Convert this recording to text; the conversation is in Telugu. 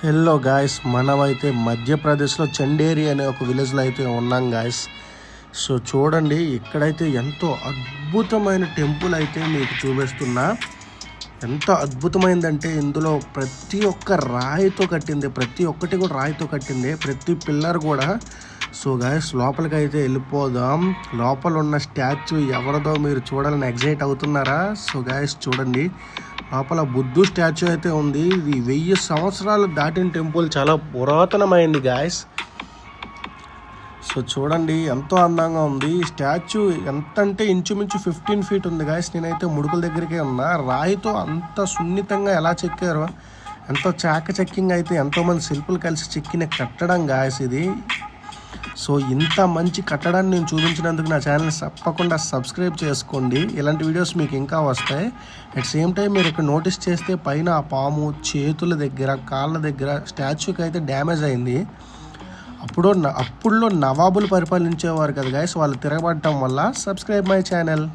హలో గాయస్, మనమైతే మధ్యప్రదేశ్లో చండేరి అనే ఒక విలేజ్లో అయితే ఉన్నాం గాయస్. సో చూడండి, ఇక్కడైతే ఎంతో అద్భుతమైన టెంపుల్ అయితే మీకు చూపిస్తున్నా. ఎంత అద్భుతమైందంటే ఇందులో ప్రతి ఒక్క రాయితో కట్టింది, ప్రతి ఒక్కటి కూడా రాయితో కట్టింది, ప్రతి పిల్లర్ కూడా. సో గాయస్, లోపలికి అయితే వెళ్ళిపోదాం. లోపల ఉన్న స్టాచ్యూ ఎవరిదో మీరు చూడాలని ఎగ్జైట్ అవుతున్నారా? సో గాయస్ చూడండి, లోపల బుద్ధు స్టాచ్యూ అయితే ఉంది. ఇది 1000 సంవత్సరాలు దాటిన టెంపుల్, చాలా పురాతనమైంది గాయస్. సో చూడండి, ఎంతో అందంగా ఉంది. స్టాచ్యూ ఎంత అంటే ఇంచుమించు 15 feet ఉంది గాయస్. నేనైతే ముడుకుల దగ్గరికే ఉన్నా. రాయితో అంత సున్నితంగా ఎలా చెక్కారో, ఎంతో చాకచక్యంగా అయితే ఎంతోమంది శిల్పులు కలిసి చెక్కిన కట్టడం గాయస్ ఇది. సో ఇంత మంచి కట్టడాన్ని నేను చూపించినందుకు నా ఛానల్ తప్పకుండా సబ్స్క్రైబ్ చేసుకోండి. ఇలాంటి వీడియోస్ మీకు ఇంకా వస్తాయి. అట్ సేమ్ టైం మీరు ఇక్కడ నోటీస్ చేస్తే పైన ఆ పాము చేతుల దగ్గర, కాళ్ళ దగ్గర స్టాచ్యూకి అయితే డ్యామేజ్ అయింది. అప్పుడులో నవాబులు పరిపాలించేవారు కదా గైస్, వాళ్ళు తిరగబడటం వల్ల. Subscribe my channel.